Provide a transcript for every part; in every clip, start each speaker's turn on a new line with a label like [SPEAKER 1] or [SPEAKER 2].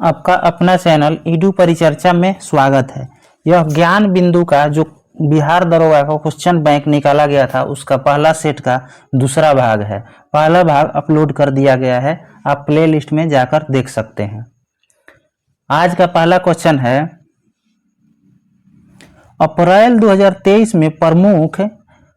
[SPEAKER 1] आपका अपना channel Edu परिचर्चा में स्वागत है। यह ज्ञान बिंदु का जो बिहार दरोगा का क्वेश्चन बैंक निकाला गया था उसका पहला सेट का दूसरा भाग है। पहला भाग अपलोड कर दिया गया है, आप प्ले लिस्ट में जाकर देख सकते हैं। आज का पहला क्वेश्चन है, अप्रैल 2023 में प्रमुख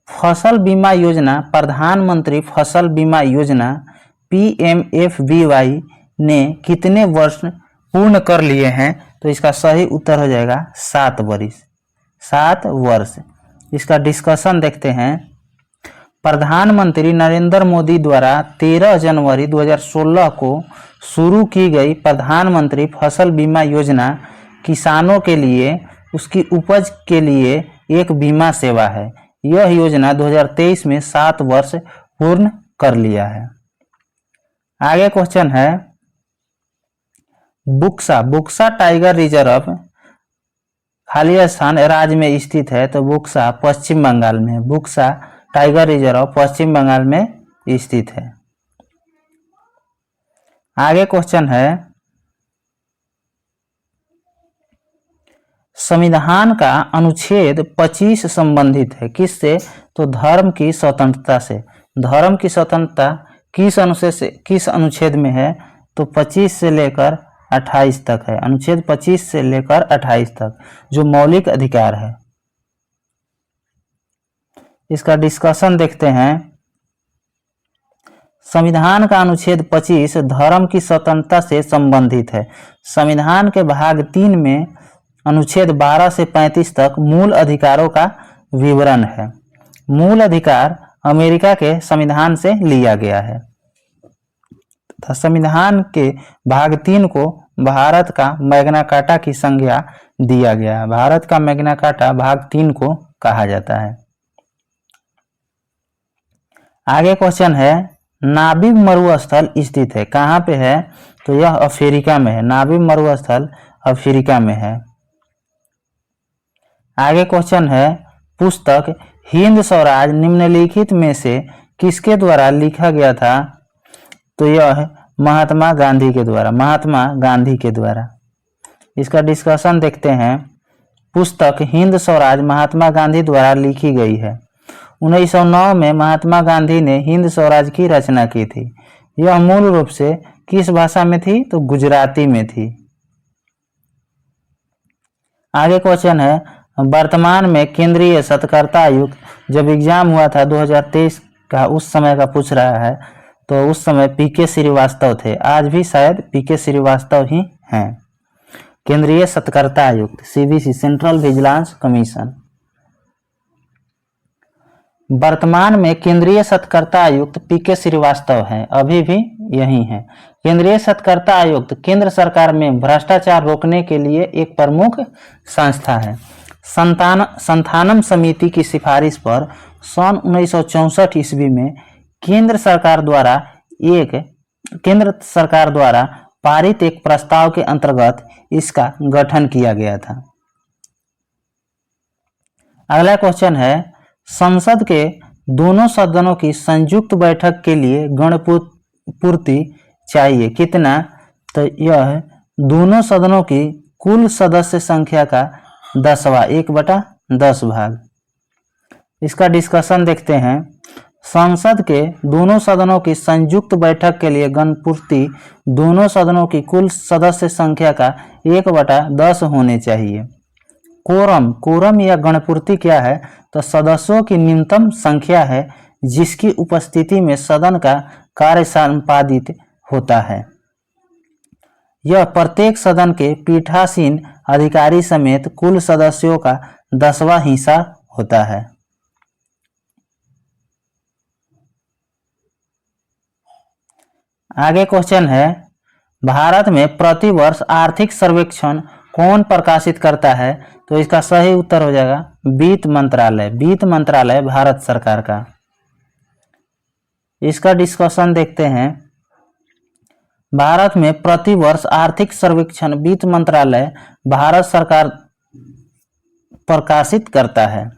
[SPEAKER 1] फसल बीमा योजना प्रधानमंत्री फसल बीमा योजना PMFBY ने कितने वर्ष पूर्ण कर लिए हैं? तो इसका सही उत्तर हो जाएगा 7 वर्ष। 7 वर्ष। इसका डिस्कशन देखते हैं। प्रधानमंत्री नरेंद्र मोदी द्वारा 13 जनवरी 2016 को शुरू की गई प्रधानमंत्री फसल बीमा योजना किसानों के लिए उसकी उपज के लिए एक बीमा सेवा है। यह योजना 2023 में 7 वर्ष पूर्ण कर लिया है। आगे क्वेश्चन है, बुक्सा टाइगर रिजर्व खाली स्थान राज्य में स्थित है, तो बुक्सा पश्चिम बंगाल में है। बुक्सा टाइगर रिजर्व पश्चिम बंगाल में स्थित है। आगे क्वेश्चन है, संविधान का अनुच्छेद 25 संबंधित है किससे? तो धर्म की स्वतंत्रता से। धर्म की स्वतंत्रता किस अनुच्छेद में है? तो 25 से लेकर 28 तक है। अनुच्छेद 25 से लेकर 28 तक जो मौलिक अधिकार है। इसका डिस्कशन देखते हैं। संविधान का अनुच्छेद 25 धर्म की स्वतंत्रता से संबंधित है। संविधान के भाग 3 में अनुच्छेद 12 से 35 तक मूल अधिकारों का विवरण है। मूल अधिकार अमेरिका के संविधान से लिया गया है। संविधान के भाग 3 को भारत का मैग्ना कार्टा की संज्ञा दिया गया है। भारत का मैग्ना कार्टा भाग 3 को कहा जाता है। आगे क्वेश्चन है, नाबिब मरुस्थल स्थित है कहाँ पे है? तो यह अफ्रीका में है। नाबिब मरुस्थल अफ्रीका में है। आगे क्वेश्चन है, पुस्तक हिंद स्वराज निम्नलिखित में से किसके द्वारा लिखा गया था? तो यह महात्मा गांधी के द्वारा। महात्मा गांधी के द्वारा। इसका डिस्कशन देखते हैं। पुस्तक हिंद स्वराज महात्मा गांधी द्वारा लिखी गई है। 1909 में महात्मा गांधी ने हिंद स्वराज की रचना की थी। यह मूल रूप से किस भाषा में थी? तो गुजराती में थी। आगे क्वेश्चन है, वर्तमान में केंद्रीय सत्कर्ता आयुक्त जब एग्जाम हुआ था 2023 का, उस समय का पूछ रहा है, तो उस समय PK श्रीवास्तव थे। आज भी शायद PK श्रीवास्तव ही हैं। केंद्रीय सत्कर्ता आयुक्त CVC सेंट्रल विजिलेंस कमीशन। वर्तमान में केंद्रीय सत्कर्ता आयुक्त PK श्रीवास्तव हैं, अभी भी यही हैं। केंद्रीय सत्कर्ता आयुक्त केंद्र सरकार में भ्रष्टाचार रोकने के लिए एक प्रमुख संस्था है। संथानम समिति की सिफारिश पर सन 1964 ईस्वी में केंद्र सरकार द्वारा पारित एक प्रस्ताव के अंतर्गत इसका गठन किया गया था। अगला क्वेश्चन है, संसद के दोनों सदनों की संयुक्त बैठक के लिए गणपूर्ति चाहिए कितना? तो यह दोनों सदनों की कुल सदस्य संख्या का 10वां 1/10 भाग। इसका डिस्कशन देखते हैं। संसद के दोनों सदनों की संयुक्त बैठक के लिए गणपूर्ति दोनों सदनों की कुल सदस्य संख्या का 1/10 होने चाहिए। कोरम या गणपूर्ति क्या है? तो सदस्यों की न्यूनतम संख्या है जिसकी उपस्थिति में सदन का कार्य संपादित होता है। यह प्रत्येक सदन के पीठासीन अधिकारी समेत कुल सदस्यों का 10वां हिस्सा होता है। आगे क्वेश्चन है, भारत में प्रतिवर्ष आर्थिक सर्वेक्षण कौन प्रकाशित करता है? तो इसका सही उत्तर हो जाएगा वित्त मंत्रालय। वित्त मंत्रालय भारत सरकार का। इसका डिस्कशन देखते हैं। भारत में प्रतिवर्ष आर्थिक सर्वेक्षण वित्त मंत्रालय भारत सरकार प्रकाशित करता है।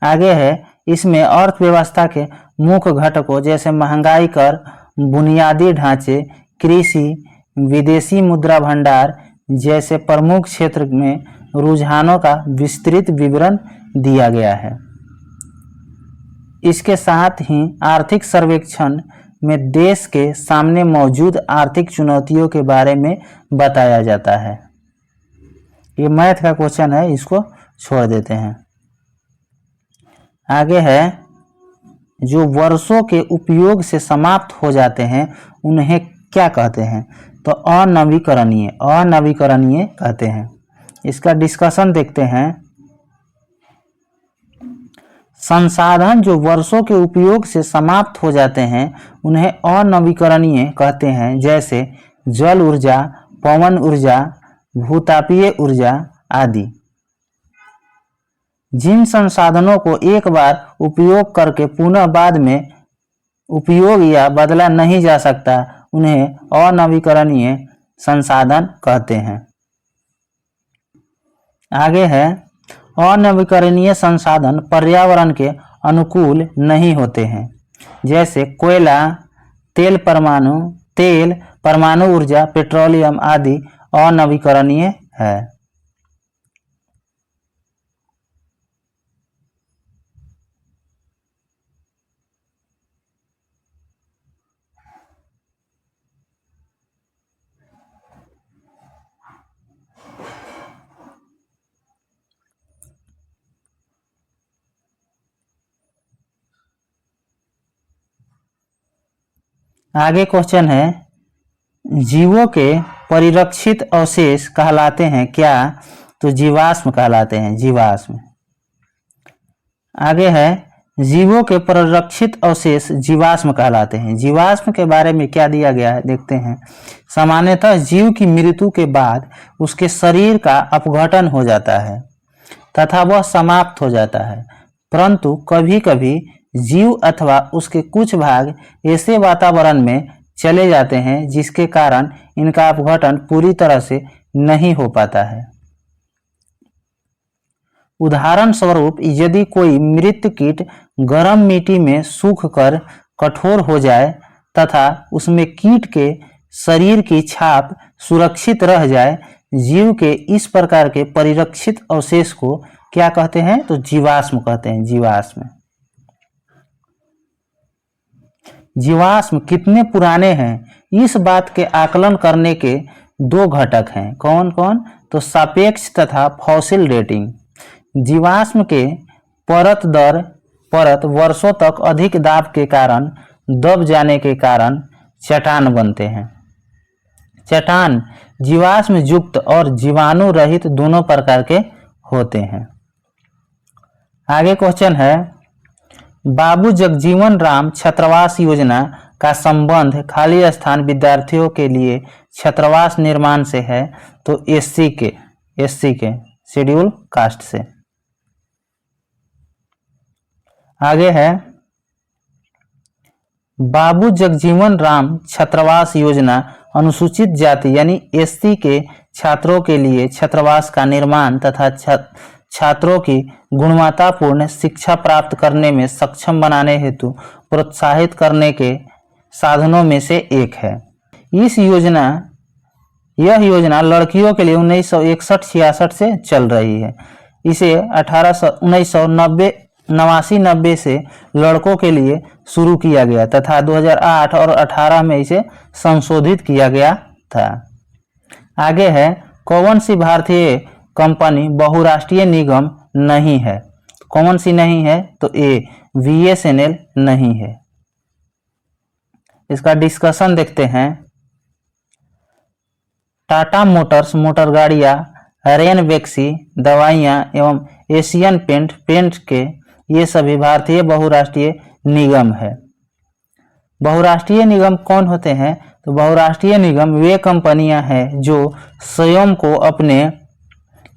[SPEAKER 1] आगे है, इसमें अर्थव्यवस्था के मुख्य घटकों जैसे महंगाई कर, बुनियादी ढांचे, कृषि, विदेशी मुद्रा भंडार जैसे प्रमुख क्षेत्र में रुझानों का विस्तृत विवरण दिया गया है। इसके साथ ही आर्थिक सर्वेक्षण में देश के सामने मौजूद आर्थिक चुनौतियों के बारे में बताया जाता है। ये मैथ का क्वेश्चन है, इसको छोड़ देते हैं। आगे है, जो वर्षों के उपयोग से समाप्त हो जाते हैं उन्हें क्या कहते हैं? तो अनवीकरणीय कहते हैं। इसका डिस्कशन देखते हैं। संसाधन जो वर्षों के उपयोग से समाप्त हो जाते हैं उन्हें अनवीकरणीय कहते हैं, जैसे जल ऊर्जा, पवन ऊर्जा, भूतापीय ऊर्जा आदि। जिन संसाधनों को एक बार उपयोग करके पुनः बाद में उपयोग या बदला नहीं जा सकता उन्हें अनवीकरणीय संसाधन कहते हैं। आगे है, अनवीकरणीय संसाधन पर्यावरण के अनुकूल नहीं होते हैं, जैसे कोयला, तेल, परमाणु ऊर्जा, पेट्रोलियम आदि अनवीकरणीय है। आगे क्वेश्चन है, जीवों के परिरक्षित अवशेष कहलाते हैं क्या? तो जीवाश्म कहलाते हैं, जीवाश्म। आगे है, जीवों के परिरक्षित अवशेष जीवाश्म कहलाते हैं। जीवाश्म के बारे में क्या दिया गया है देखते हैं। सामान्यतः जीव की मृत्यु के बाद उसके शरीर का अपघटन हो जाता है तथा वह समाप्त हो जाता है, परंतु कभी-कभी जीव अथवा उसके कुछ भाग ऐसे वातावरण में चले जाते हैं जिसके कारण इनका अपघटन पूरी तरह से नहीं हो पाता है। उदाहरण स्वरूप, यदि कोई मृत कीट गर्म मिट्टी में सूख कर कठोर हो जाए तथा उसमें कीट के शरीर की छाप सुरक्षित रह जाए, जीव के इस प्रकार के परिरक्षित अवशेष को क्या कहते हैं? तो जीवाश्म कहते हैं, जीवाश्म। जीवाश्म कितने पुराने हैं, इस बात के आकलन करने के दो घटक हैं। कौन कौन? तो सापेक्ष तथा फॉसिल डेटिंग। जीवाश्म के परत दर परत वर्षों तक अधिक दाब के कारण दब जाने के कारण चट्टान बनते हैं। चट्टान जीवाश्म युक्त और जीवाणु रहित दोनों प्रकार के होते हैं। आगे क्वेश्चन है, बाबू जगजीवन राम छात्रावास योजना का संबंध खाली स्थान विद्यार्थियों के लिए छात्रावास निर्माण से है, तो एससी के शेड्यूल कास्ट से। आगे है, बाबू जगजीवन राम छात्रावास योजना अनुसूचित जाति यानी एससी के छात्रों के लिए छात्रावास का निर्माण तथा छात्रों की गुणवत्तापूर्ण शिक्षा प्राप्त करने में सक्षम बनाने हेतु प्रोत्साहित करने के साधनों में से एक है। यह योजना लड़कियों के लिए 1961-66 से चल रही है। इसे 1989 से लड़कों के लिए शुरू किया गया तथा 2008 और 18 में इसे संशोधित किया गया था। आगे है, कौन सी भारतीय कंपनी बहुराष्ट्रीय निगम नहीं है? कौन सी नहीं है? तो ए बीएसएनएल नहीं है। इसका डिस्कशन देखते हैं। टाटा मोटर्स मोटर गाड़ियां, रेनबैक्सी दवाइयां एवं एशियन पेंट के ये सभी भारतीय बहुराष्ट्रीय निगम है। बहुराष्ट्रीय निगम कौन होते हैं? तो बहुराष्ट्रीय निगम वे कंपनियां हैं जो स्वयं को अपने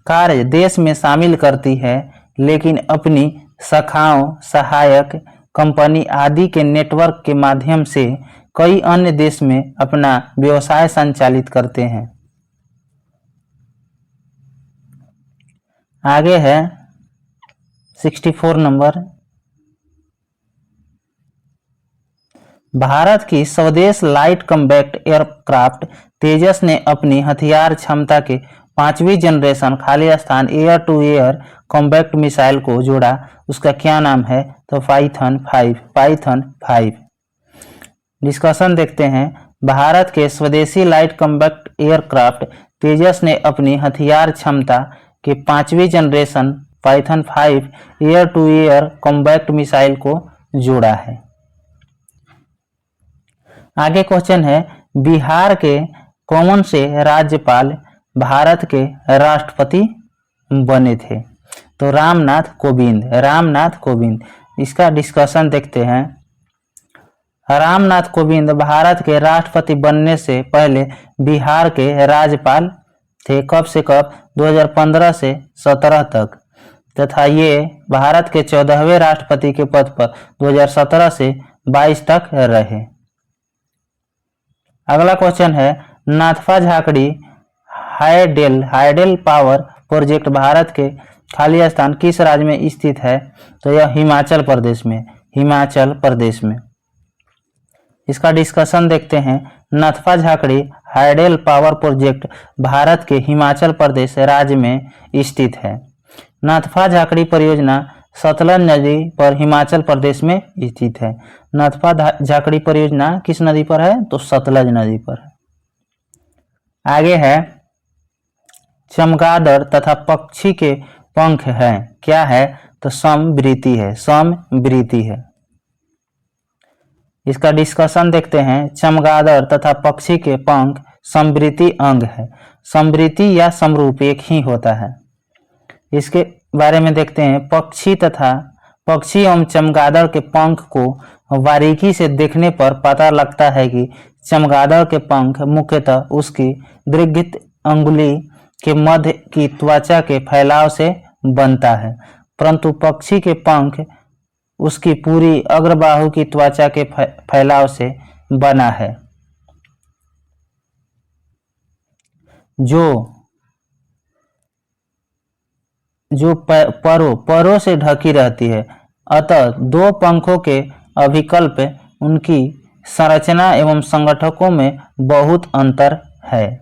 [SPEAKER 1] कार्य देश में शामिल करती है, लेकिन अपनी शाखाओं, सहायक कंपनी आदि के नेटवर्क के माध्यम से कई अन्य देश में अपना व्यवसाय संचालित करते हैं। आगे है 64 नंबर, भारत की स्वदेश लाइट कॉम्बैट एयरक्राफ्ट तेजस ने अपनी हथियार क्षमता के 5वीं जनरेशन खाली स्थान air to air combat missile को जोड़ा। उसका क्या नाम है? तो पाइथन 5। डिस्कशन देखते हैं। भारत के स्वदेशी लाइट कॉम्बैट एयरक्राफ्ट तेजस ने अपनी हथियार क्षमता के 5वीं generation Python 5 air to air combat missile को जोड़ा है। आगे क्वेश्चन है, बिहार के कौन से राज्यपाल भारत के राष्ट्रपति बने थे? तो रामनाथ कोविंद। इसका डिस्कशन देखते हैं। रामनाथ कोविंद भारत के राष्ट्रपति बनने से पहले बिहार के राज्यपाल थे। कब से कब? 2015 से 17 तक, तथा ये भारत के 14वें राष्ट्रपति के पद पर 2017 से 22 तक रहे। अगला क्वेश्चन है, Nathpa Jhakri hydel power project Bharat के खाली स्थान किस राज्य में स्थित है? तो यह हिमाचल प्रदेश में। इसका डिस्कशन देखते हैं। Nathpa Jhakri hydel power project Bharat के हिमाचल प्रदेश राज्य में स्थित है। नाथपा झाकड़ी परियोजना सतलज नदी पर हिमाचल प्रदेश में स्थित है। नाथपा झाकड़ी परियोजना किस नदी पर है? तो सतलज नदी पर है। आगे है, चमगादड़ तथा पक्षी के पंख हैं, क्या है? तो समवृत्ति है। इसका डिस्कशन देखते हैं। चमगादड़ तथा पक्षी के पंख समवृत्ति अंग है। समवृत्ति या समरूप एक ही होता है। इसके बारे में देखते हैं। पक्षी एवं चमगादड़ के पंख को बारीकी से देखने पर पता लगता है कि चमगादड़ के पंख मुख्यतः उसकी दीर्घित अंगुली के मध्य की त्वचा के फैलाव से बनता है, परंतु पक्षी के पंख उसकी पूरी अग्रबाहु की त्वचा के फैलाव से बना है, जो परों से ढकी रहती है। अतः दो पंखों के अभिकल्प उनकी संरचना एवं संगठकों में बहुत अंतर है।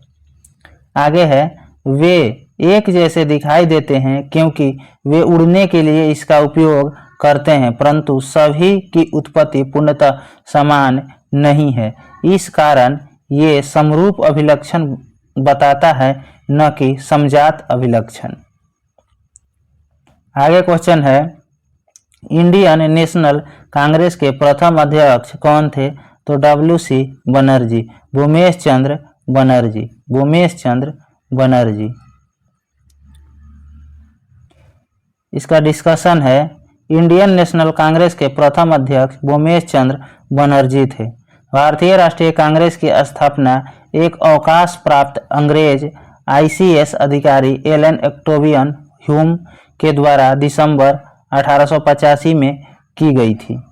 [SPEAKER 1] आगे है, वे एक जैसे दिखाई देते हैं क्योंकि वे उड़ने के लिए इसका उपयोग करते हैं, परंतु सभी की उत्पत्ति पूर्णतः समान नहीं है। इस कारण ये समरूप अभिलक्षण बताता है, न कि समजात अभिलक्षण। आगे क्वेश्चन है, इंडियन नेशनल कांग्रेस के प्रथम अध्यक्ष कौन थे? तो WC बनर्जी, भूमेश चंद्र बनर्जी। इसका डिस्कशन है। इंडियन नेशनल कांग्रेस के प्रथम अध्यक्ष भूमेश चंद्र बनर्जी थे। भारतीय राष्ट्रीय कांग्रेस की स्थापना एक अवकाश प्राप्त अंग्रेज ICS अधिकारी एलन ऑक्टेवियन ह्यूम के द्वारा दिसंबर 1885 में की गई थी।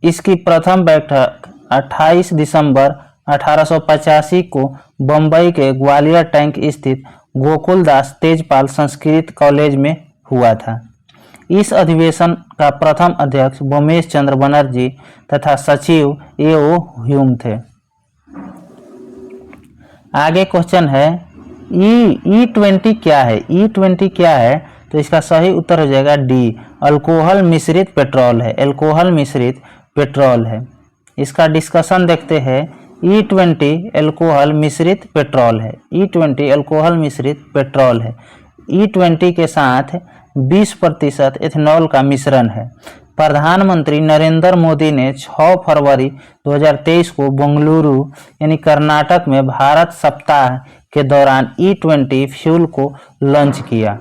[SPEAKER 1] इसकी प्रथम बैठक 28 दिसंबर 1885 को बंबई के ग्वालियर टैंक स्थित गोकुलदास तेजपाल संस्कृत कॉलेज में हुआ था। इस अधिवेशन का प्रथम अध्यक्ष भूमेश चंद्र बनर्जी तथा सचिव A.O. ह्यूम थे। आगे क्वेश्चन है, E20 क्या है? E20 क्या है? तो इसका सही उत्तर हो जाएगा डी, अल्कोहल मिश्रित पेट्रोल है। इसका डिस्कशन देखते हैं। E20 अल्कोहल मिश्रित पेट्रोल है। E20 के साथ 20% एथेनॉल का मिश्रण है। प्रधानमंत्री नरेंद्र मोदी ने 6 फरवरी 2023 को बेंगलुरु यानी कर्नाटक में भारत सप्ताह के दौरान E20 फ्यूल को लॉन्च किया।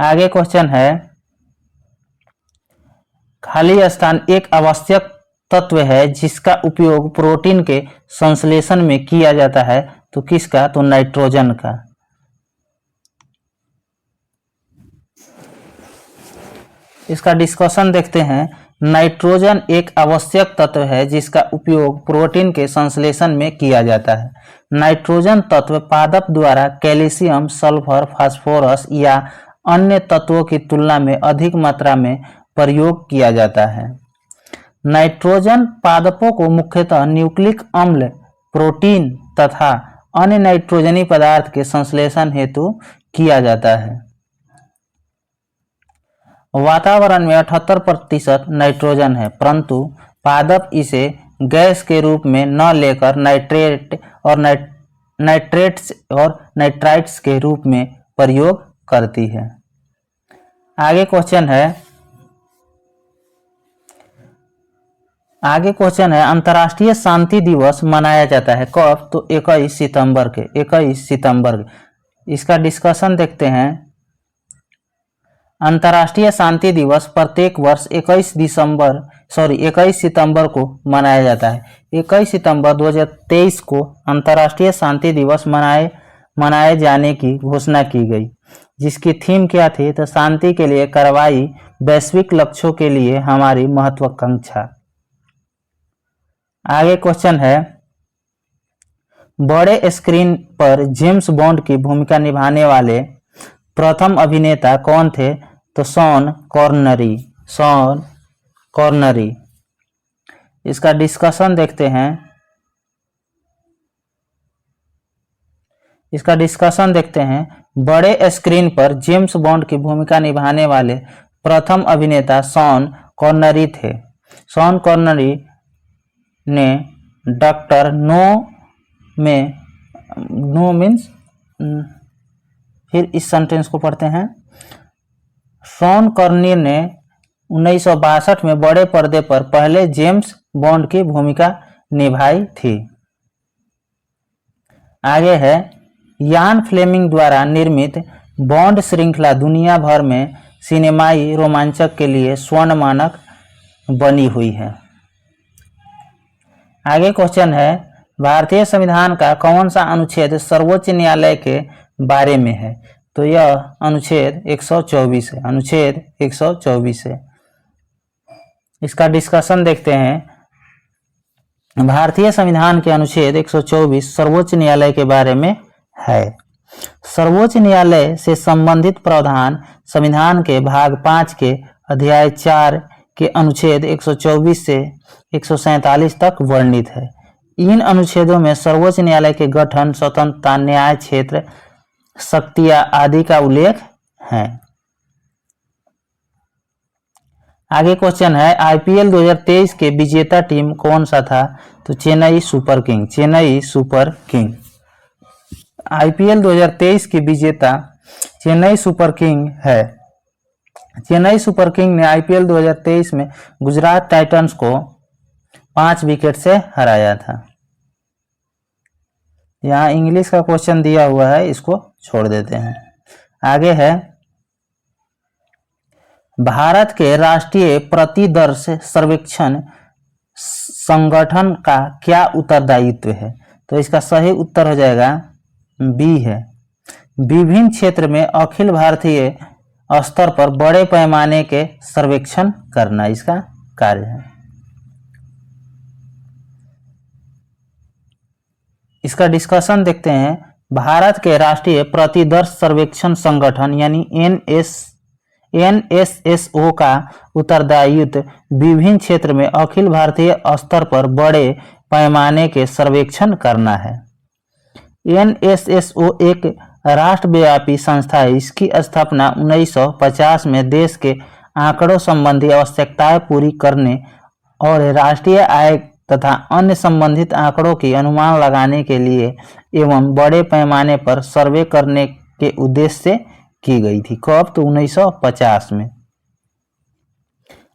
[SPEAKER 1] आगे क्वेश्चन है, खाली स्थान एक आवश्यक तत्व है जिसका उपयोग प्रोटीन के संश्लेषण में किया जाता है, तो किसका? तो नाइट्रोजन का। इसका डिस्कशन देखते हैं। नाइट्रोजन एक आवश्यक तत्व है जिसका उपयोग प्रोटीन के संश्लेषण में किया जाता है। नाइट्रोजन तत्व पादप द्वारा कैल्शियम, सल्फर, फास्फोरस या अन्य तत्वों की तुलना में अधिक मात्रा में प्रयोग किया जाता है। नाइट्रोजन पादपों को मुख्यतः न्यूक्लिक अम्ल, प्रोटीन तथा अन्य नाइट्रोजनी पदार्थ के संश्लेषण हेतु किया जाता है। वातावरण में 78% नाइट्रोजन है, परंतु पादप इसे गैस के रूप में न लेकर नाइट्रेट्स और नाइट्राइट्स के रूप में प्रयोग करती है। आगे क्वेश्चन है अंतर्राष्ट्रीय शांति दिवस मनाया जाता है कब? तो 21 सितंबर के। इसका डिस्कशन देखते हैं। अंतर्राष्ट्रीय शांति दिवस प्रत्येक वर्ष 21 सितंबर को मनाया जाता है। 21 सितंबर 2023 को अंतर्राष्ट्रीय शांति दिवस मनाए जाने की घोषणा की गई, जिसकी थीम क्या थी? तो शांति के लिए कार्रवाई, वैश्विक लक्ष्यों के लिए हमारी महत्वाकांक्षा। आगे क्वेश्चन है बड़े स्क्रीन पर जेम्स बॉन्ड की भूमिका निभाने वाले प्रथम अभिनेता कौन थे? तो शॉन कॉर्नरी। इसका डिस्कशन देखते हैं। बड़े स्क्रीन पर जेम्स बॉन्ड की भूमिका निभाने वाले प्रथम अभिनेता शॉन कॉर्नरी थे। शॉन कॉर्नरी ने डॉक्टर नो मीन्स फिर इस सेंटेंस को पढ़ते हैं। शॉन कॉर्नरी ने 1962 में बड़े पर्दे पर पहले जेम्स बॉन्ड की भूमिका निभाई थी। आगे है यान फ्लेमिंग द्वारा निर्मित बॉन्ड श्रृंखला दुनिया भर में सिनेमाई रोमांचक के लिए स्वर्ण मानक बनी हुई है। आगे क्वेश्चन है भारतीय संविधान का कौन सा अनुच्छेद सर्वोच्च न्यायालय के बारे में है? तो यह अनुच्छेद 124 है। अनुच्छेद 124 है। इसका डिस्कशन देखते हैं। भारतीय संविधान के अनुच्छेद 124 सर्वोच्च न्यायालय के बारे में है। सर्वोच्च न्यायालय से संबंधित प्रावधान संविधान के भाग 5 के अध्याय 4 के अनुच्छेद 124 से 147 तक वर्णित है। इन अनुच्छेदों में सर्वोच्च न्यायालय के गठन, स्वतंत्रता, न्याय क्षेत्र, शक्तियां आदि का उल्लेख है। आगे क्वेश्चन है आईपीएल 2023 के विजेता टीम कौन सा था? तो चेन्नई सुपर किंग। आईपीएल 2023 की विजेता चेन्नई सुपर किंग है। चेन्नई सुपर किंग ने आईपीएल 2023 में गुजरात टाइटंस को 5 विकेट से हराया था। यहाँ इंग्लिश का क्वेश्चन दिया हुआ है, इसको छोड़ देते हैं। आगे है भारत के राष्ट्रीय प्रतिदर्श सर्वेक्षण संगठन का क्या उत्तरदायित्व है? तो इसका सही उत्तर हो जाएगा बी है। विभिन्न क्षेत्र में अखिल भारतीय स्तर पर बड़े पैमाने के सर्वेक्षण करना इसका कार्य है। इसका डिस्कशन देखते हैं। भारत के राष्ट्रीय प्रतिदर्श सर्वेक्षण संगठन यानी एनएसएसओ का उत्तरदायित्व विभिन्न क्षेत्र में अखिल भारतीय स्तर पर बड़े पैमाने के सर्वेक्षण करना है। एनएसएसओ एक राष्ट्रव्यापी संस्था है। इसकी स्थापना 1950 में देश के आंकड़ों संबंधी आवश्यकताएं पूरी करने और राष्ट्रीय आय तथा अन्य संबंधित आंकड़ों की अनुमान लगाने के लिए एवं बड़े पैमाने पर सर्वे करने के उद्देश्य से की गई थी। कब? तो 1950 में।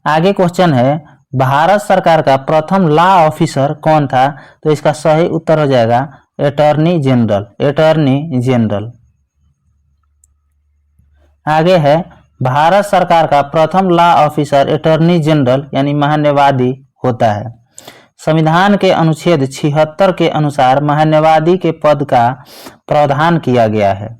[SPEAKER 1] आगे क्वेश्चन है भारत सरकार का प्रथम लॉ ऑफिसर कौन था? तो इसका सही उत्तर हो जाएगा अटॉर्नी जनरल। आगे है भारत सरकार का प्रथम लॉ ऑफिसर अटॉर्नी जनरल यानी महान्यायवादी होता है। संविधान के अनुच्छेद 76 के अनुसार महान्यायवादी के पद का प्रावधान किया गया है।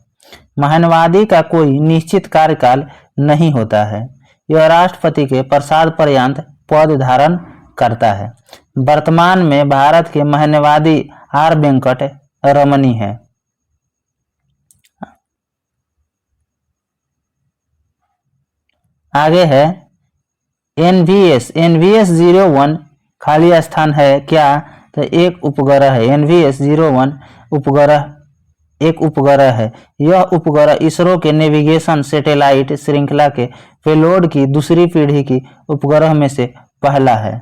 [SPEAKER 1] महान्यायवादी का कोई निश्चित कार्यकाल नहीं होता है। यह राष्ट्रपति के प्रसाद पर्यंत पद धारण करता है। वर्तमान में भारत के महान्यायवादी आर वेंकट रमनी है। आगे है एनवीएस 01 खाली स्थान है क्या, तो एक उपग्रह है NVS-01 उपग्रह, एक उपग्रह है। यह उपग्रह इसरो के नेविगेशन सैटेलाइट श्रृंखला के पेलोड की दूसरी पीढ़ी की उपग्रह में से पहला है।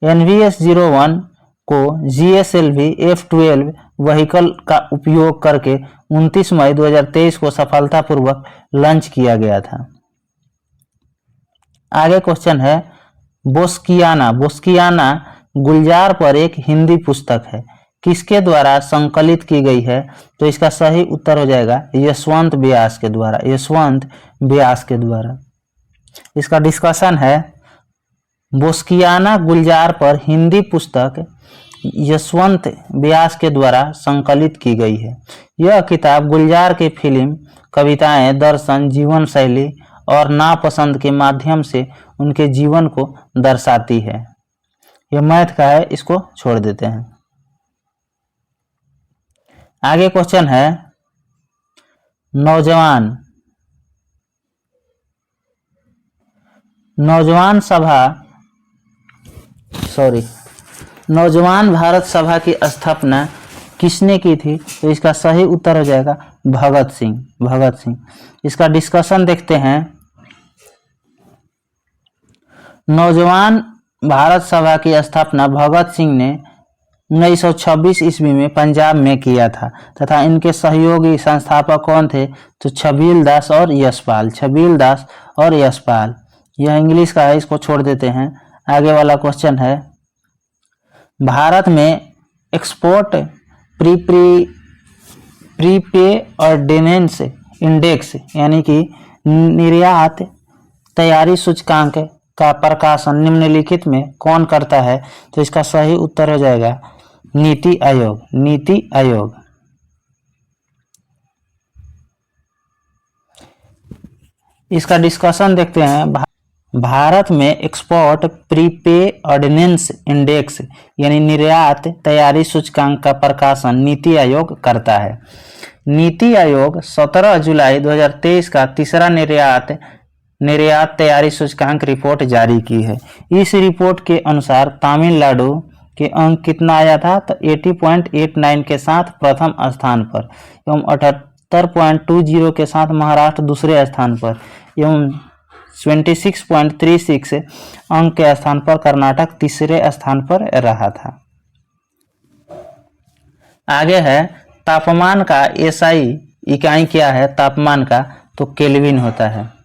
[SPEAKER 1] NVS-01 को GSLV F-12 व्हीकल का उपयोग करके 29 मई 2023 को सफलतापूर्वक लॉन्च किया गया था। आगे क्वेश्चन है बोस्कियाना। बोस्कियाना गुलजार पर एक हिंदी पुस्तक है, किसके द्वारा संकलित की गई है, तो इसका सही उत्तर हो जाएगा यशवंत व्यास के द्वारा, यशवंत व्यास के द्वारा। इसका डिस्कशन है बोस्कियाना गुलजार पर हिंदी पुस्तक यशवंत व्यास के द्वारा संकलित की गई है। यह किताब गुलजार की फिल्म, कविताएं, दर्शन, जीवन शैली और नापसंद के माध्यम से उनके जीवन को दर्शाती है। यह मैथ का है, इसको छोड़ देते हैं। आगे क्वेश्चन है नौजवान। नौजवान भारत सभा की स्थापना किसने की थी, तो इसका सही उत्तर हो जाएगा भगत सिंह, भगत सिंह। इसका डिस्कशन देखते हैं। नौजवान भारत सभा की स्थापना भगत सिंह ने 1926 ईस्वी में पंजाब में किया था तथा इनके सहयोगी संस्थापक कौन थे, तो छबील दास और यशपाल, छबील दास और यशपाल। यह इंग्लिश का है, इसको छोड़ देते हैं। आगे वाला क्वेश्चन है भारत में एक्सपोर्ट प्रीपेयर्डनेस इंडेक्स यानी कि निर्यात तैयारी सूचकांक का प्रकाशन निम्नलिखित में कौन करता है, तो इसका सही उत्तर हो जाएगा नीति आयोग, नीति आयोग। इसका डिस्कशन देखते हैं। भारत में एक्सपोर्ट प्रीपेयर्डनेस इंडेक्स यानी निर्यात तैयारी सूचकांक का प्रकाशन नीति आयोग करता है। नीति आयोग 17 जुलाई 2023 का तीसरा निर्यात तैयारी सूचकांक रिपोर्ट जारी की है। इस रिपोर्ट के अनुसार तमिलनाडु के अंक कितना आया था, तो 80.89 के साथ प्रथम स्थान पर एवं 78.20 के साथ महाराष्ट्र दूसरे स्थान पर एवं 26.36 अंक के स्थान पर कर्नाटक तीसरे स्थान पर रहा था। आगे है तापमान का एसआई इकाई क्या है, तापमान का तो केल्विन होता है।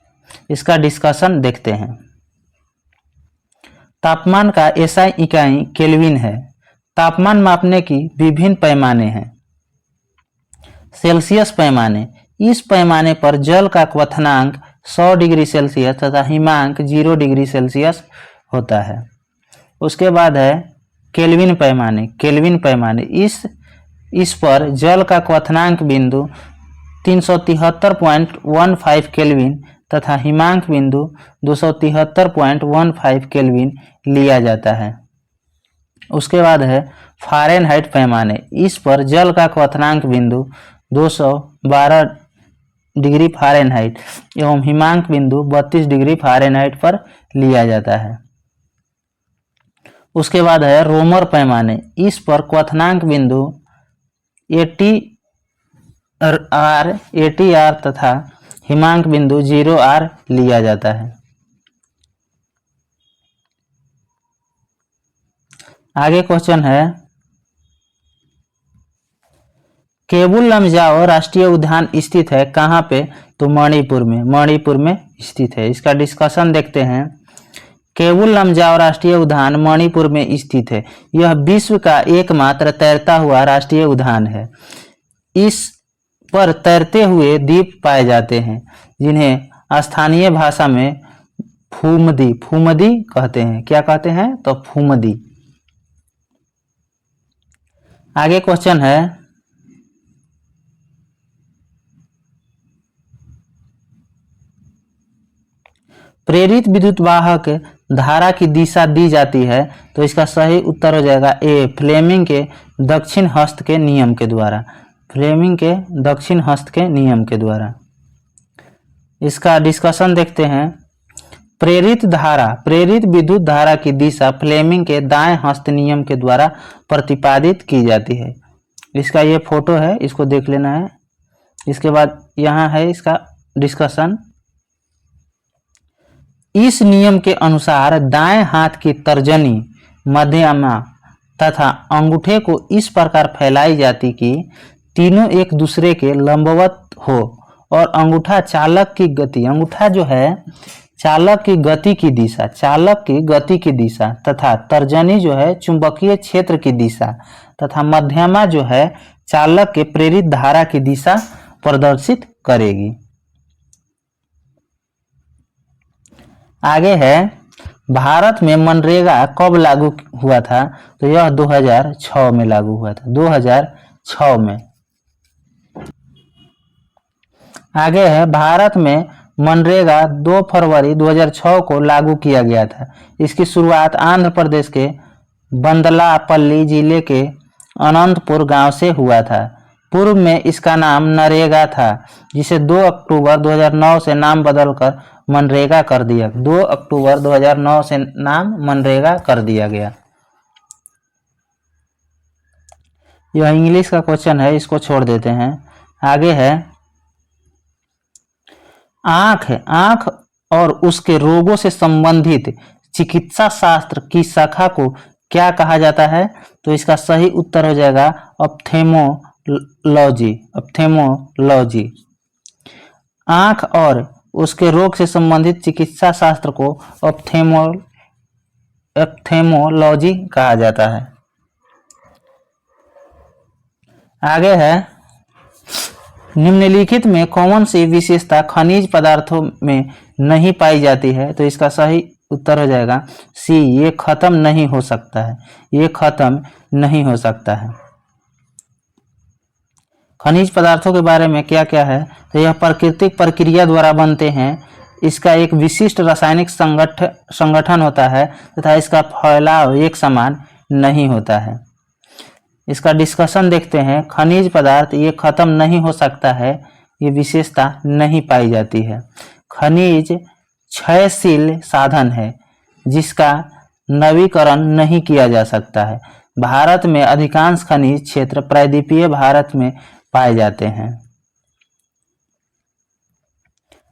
[SPEAKER 1] इसका डिस्कशन देखते हैं। तापमान का एसआई इकाई केल्विन है। तापमान मापने की विभिन्न पैमाने हैं। सेल्सियस पैमाने, इस पैमाने पर जल का क्वथनांक 100 डिग्री सेल्सियस तथा हिमांक 0 डिग्री सेल्सियस होता है। उसके बाद है केल्विन पैमाने, केल्विन पैमाने, इस पर जल का क्वथनांक बिंदु 373.15 केल्विन तथा हिमांक बिंदु 273.15 केल्विन लिया जाता है। उसके बाद है फ़ारेनहाइट पैमाने, इस पर जल का क्वथनांक बिंदु 212 डिग्री फ़ारेनहाइट एवं हिमांक बिंदु 32 डिग्री फ़ारेनहाइट पर लिया जाता है। उसके बाद है रोमर पैमाने, इस पर क्वथनांक बिंदु 80R तथा हिमांक बिंदु 0R लिया जाता है। आगे क्वेश्चन है केबुल लमजाओ राष्ट्रीय उद्यान स्थित है कहाँ पे, तो मणिपुर में, मणिपुर में स्थित है। इसका डिस्कशन देखते हैं। केबुल लमजाओ राष्ट्रीय उद्यान मणिपुर में स्थित है। यह विश्व का एकमात्र तैरता हुआ राष्ट्रीय उद्यान है। इस पर तैरते हुए द्वीप पाए जाते हैं जिन्हें स्थानीय भाषा में फूमदी कहते हैं। क्या कहते हैं, तो फूमदी। आगे क्वेश्चन है प्रेरित विद्युत वाहक धारा की दिशा दी जाती है, तो इसका सही उत्तर हो जाएगा ए, फ्लेमिंग के दक्षिण हस्त के नियम के द्वारा, फ्लेमिंग के दक्षिण हस्त के नियम के द्वारा। इसका डिस्कशन देखते हैं। प्रेरित विद्युत धारा की दिशा फ्लेमिंग के दाएं हस्त नियम के द्वारा प्रतिपादित की जाती है। इसका ये फोटो है, इसको देख लेना है। इसके बाद यहाँ है इसका डिस्कशन। इस नियम के अनुसार दाएं हाथ की तर्जनी, मध्यमा तथा अंगूठे को इस प्रकार फैलाई जाती कि तीनों एक दूसरे के लंबवत हो और अंगूठा चालक की गति, अंगूठा जो है चालक की गति की दिशा तथा तर्जनी जो है चुंबकीय क्षेत्र की दिशा तथा मध्यमा जो है चालक के प्रेरित धारा की दिशा प्रदर्शित करेगी। आगे है भारत में मनरेगा कब लागू हुआ था? तो यह 2006 में लागू हुआ था, 2006 में। आगे है भारत में मनरेगा 2 फरवरी 2006 को लागू किया गया था। इसकी शुरुआत आंध्र प्रदेश के बंदलापल्ली जिले के अनंतपुर गांव से हुआ था। पूर्व में इसका नाम नरेगा था, जिसे 2 अक्टूबर 2009 से नाम बदलकर मनरेगा कर दिया। 2 अक्टूबर 2009 से नाम मनरेगा कर दिया गया। यह इंग्लिश का क्वेश्चन है, इसको छोड़ देते हैं। आगे है आंख और उसके रोगों से संबंधित चिकित्सा शास्त्र की शाखा को क्या कहा जाता है? तो इसका सही उत्तर हो जाएगा ऑप्थेमोलॉजी। आंख और उसके रोग से संबंधित चिकित्सा शास्त्र को ऑप्थेमोलॉजी कहा जाता है। आगे है निम्नलिखित में कौन सी विशेषता खनिज पदार्थों में नहीं पाई जाती है? तो इसका सही उत्तर हो जाएगा सी, ये खत्म नहीं हो सकता है, ये खत्म नहीं हो सकता है। खनिज पदार्थों के बारे में क्या क्या है? तो यह प्राकृतिक प्रक्रिया द्वारा बनते हैं, इसका एक विशिष्ट रासायनिक संगठन होता है तथा इसका फैलाव एक समान नहीं होता है। इसका डिस्कशन देखते हैं। खनिज पदार्थ ये खत्म नहीं हो सकता है, ये विशेषता नहीं पाई जाती है। खनिज क्षयशील साधन है जिसका नवीकरण नहीं किया जा सकता है। भारत में अधिकांश खनिज क्षेत्र प्रायद्वीपीय भारत में पाए जाते हैं।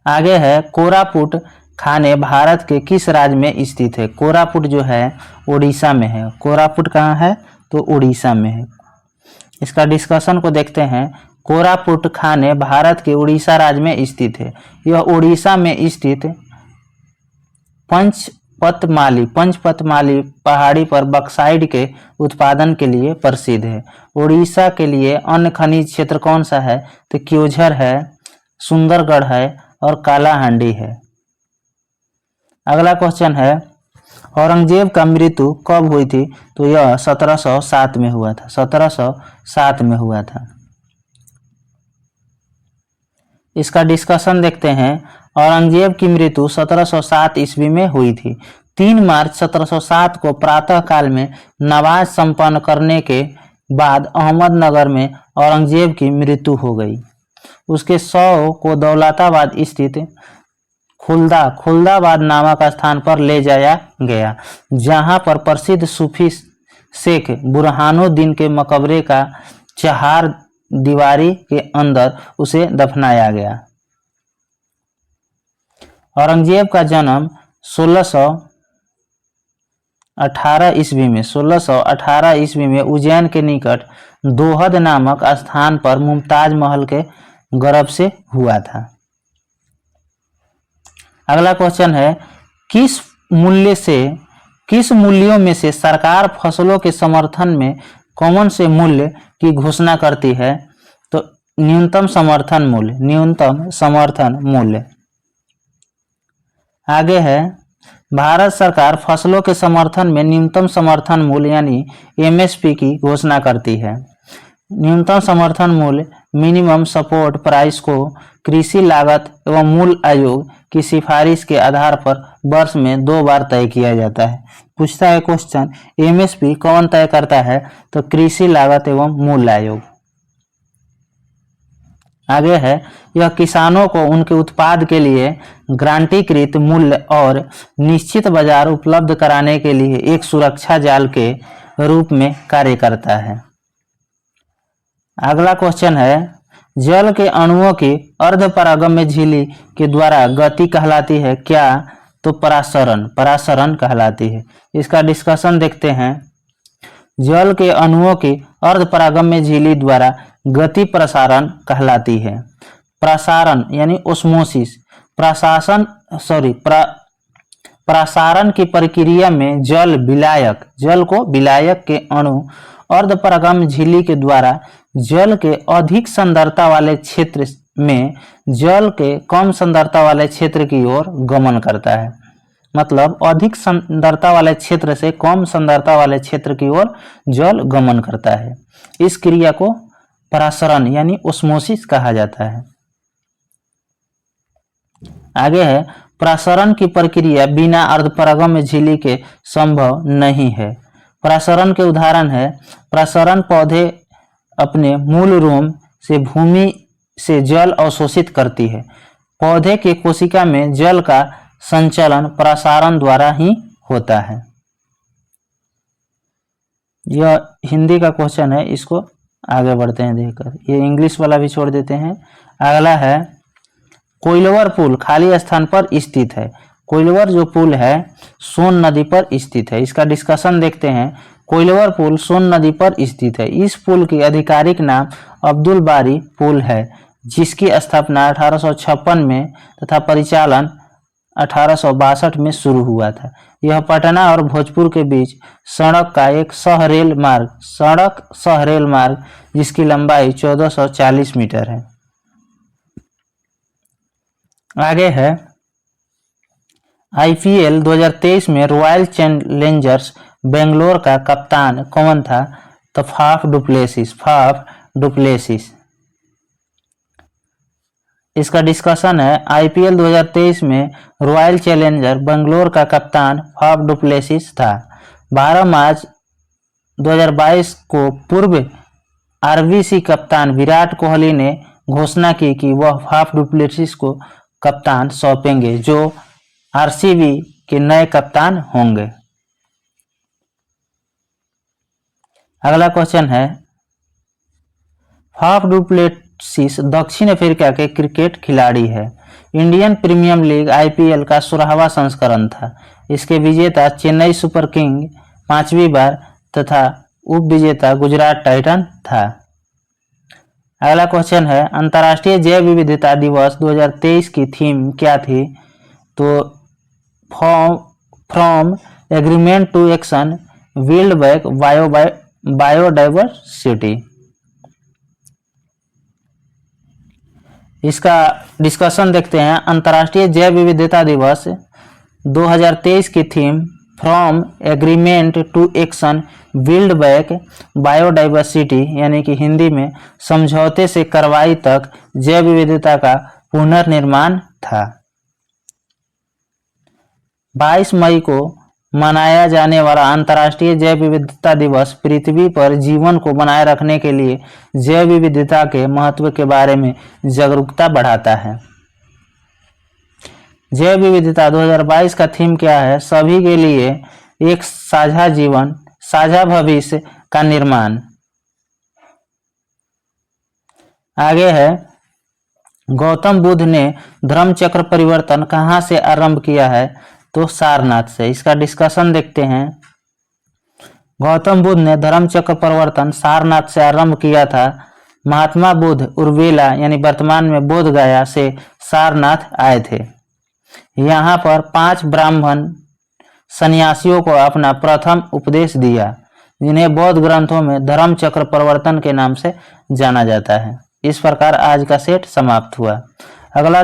[SPEAKER 1] आगे है कोरापुट खाने भारत के किस राज्य में स्थित है? कोरापुट जो है उड़ीसा में है। कोरापुट कहाँ है? तो उड़ीसा में है। इसका डिस्कशन को देखते हैं। कोरापुट खाने भारत के उड़ीसा राज्य में स्थित है। यह उड़ीसा में स्थित पंचपतमाली पहाड़ी पर बक्साइड के उत्पादन के लिए प्रसिद्ध है। उड़ीसा के लिए अन्य खनिज क्षेत्र कौन सा है? तो क्योंझर है, सुंदरगढ़ है और कालाहांडी है। अगला क्वेश्चन है औरंगजेब का मृत्यु कब हुई थी? तो यह 1707 में हुआ था, 1707 में हुआ था। इसका डिस्कशन देखते हैं। औरंगजेब की मृत्यु 1707 ईस्वी में हुई थी। 3 मार्च 1707 को प्रातः काल में नमाज संपन्न करने के बाद अहमदनगर में औरंगजेब की मृत्यु हो गई। उसके शव को दौलताबाद स्थित खुलदाबाद नामक स्थान पर ले जाया गया, जहां पर प्रसिद्ध सूफी शेख बुरहानुद्दीन के मकबरे का चहार दीवारी के अंदर उसे दफनाया गया। औरंगजेब का जन्म 1618 ईस्वी में उज्जैन के निकट दोहद नामक स्थान पर मुमताज महल के गर्भ से हुआ था। अगला क्वेश्चन है किस मूल्यों में से सरकार फसलों के समर्थन में कौन से मूल्य की घोषणा करती है? तो न्यूनतम समर्थन मूल्य। आगे है भारत सरकार फसलों के समर्थन में न्यूनतम समर्थन मूल्य यानी एमएसपी की घोषणा करती है। न्यूनतम समर्थन मूल्य मिनिमम सपोर्ट प्राइस को कृषि लागत एवं मूल्य आयोग की सिफारिश के आधार पर वर्ष में 2 बार तय किया जाता है। पूछता है क्वेश्चन एमएसपी कौन तय करता है? तो कृषि लागत एवं मूल्य आयोग। आगे है, यह किसानों को उनके उत्पाद के लिए गारंटीकृत मूल्य और निश्चित बाजार उपलब्ध कराने के लिए एक सुरक्षा जाल के रूप में कार्य करता है। अगला क्वेश्चन है, जल के अणुओं की अर्धपरागम्य झिल्ली के द्वारा गति कहलाती है क्या? तो परासरण कहलाती है। इसका डिस्कशन देखते हैं। जल के अणुओं की अर्धपरागम्य झिल्ली द्वारा गति प्रसारण कहलाती है। प्रसारण यानी ओस्मोसिस, प्रसारण की प्रक्रिया में जल को विलायक के अणु अर्धपरागम्य झिल्ली के द्वारा जल के अधिक सांद्रता वाले क्षेत्र में जल के कम सांद्रता वाले क्षेत्र की ओर गमन करता है। मतलब अधिक सांद्रता वाले क्षेत्र से कम सांद्रता वाले क्षेत्र की ओर जल गमन करता है। इस क्रिया को प्रसारण यानी ओस्मोसिस कहा जाता है। आगे है, प्रसारण की प्रक्रिया बिना अर्धपरागम्य झिल्ली के संभव नहीं है। प्रसारण के उदाहरण है, प्रसारण पौधे अपने मूल रोम से भूमि से जल अवशोषित करती है। पौधे के कोशिका में जल का संचलन प्रसारण द्वारा ही होता है। यह हिंदी का क्वेश्चन है, इसको आगे बढ़ते हैं देखकर। ये इंग्लिश वाला भी छोड़ देते हैं। अगला है, कोइलवर पुल खाली स्थान पर स्थित है। कोइलवर जो पुल है सोन नदी पर स्थित है। इसका डिस्कशन देखते हैं। कोइलवर पुल सोन नदी पर स्थित है। इस पुल की आधिकारिक नाम अब्दुल बारी पुल है, जिसकी स्थापना 1856 में तथा परिचालन 1862 में शुरू हुआ था। यह पटना और भोजपुर के बीच सड़क का एक सह रेल मार्ग जिसकी लंबाई 1440 मीटर है। आगे है, आईपीएल 2023 में रॉयल चैलेंजर्स बेंगलोर का कप्तान कौन था? तो फाफ डुप्लेसिस। इसका डिस्कशन है। आईपीएल 2023 में रॉयल चैलेंजर बेंगलोर का कप्तान फाफ डुप्लेसिस था। 12 मार्च 2022 को पूर्व आरबीसी कप्तान विराट कोहली ने घोषणा की कि वह फाफ डुप्लेसिस को कप्तान सौंपेंगे, जो आरसीबी के नए कप्तान होंगे। अगला क्वेश्चन है, फाफ डुप्लेसिस दक्षिण अफ्रीका के क्रिकेट खिलाड़ी है। इंडियन प्रीमियर लीग आईपीएल का 16वां संस्करण था। इसके विजेता चेन्नई सुपर किंग 5वीं बार तथा उप विजेता गुजरात टाइटन था। अगला क्वेश्चन है, अंतर्राष्ट्रीय जैव विविधता दिवस 2023 की थीम क्या थी? तो from agreement to action, build back biodiversity. इसका डिस्कशन देखते हैं। अंतर्राष्ट्रीय जैव विविधता दिवस 2023 की theme from agreement to action, build back biodiversity यानी कि हिंदी में समझौते से कार्रवाई तक जैव विविधता का पुनर्निर्माण था। 22 मई को मनाया जाने वाला अंतर्राष्ट्रीय जैव विविधता दिवस पृथ्वी पर जीवन को बनाए रखने के लिए जैव विविधता के महत्व के बारे में जागरूकता बढ़ाता है। जैव विविधता 2022 का थीम क्या है? सभी के लिए एक साझा जीवन, साझा भविष्य का निर्माण। आगे है, गौतम बुद्ध ने धर्म चक्र परिवर्तन कहाँ से आरंभ किया है? तो सारनाथ से। इसका डिस्कशन देखते हैं। गौतम बुद्ध ने धर्म चक्र परिवर्तन सारनाथ से आरंभ किया था। महात्मा बुद्ध उर्वेला यानी वर्तमान में बोध गया से सारनाथ आए थे। यहाँ पर 5 ब्राह्मण सन्यासियों को अपना प्रथम उपदेश दिया, जिन्हें बौद्ध ग्रंथों में धर्म चक्र परिवर्तन के नाम से जाना जाता है। इस प्रकार आज का सेट समाप्त हुआ। अगला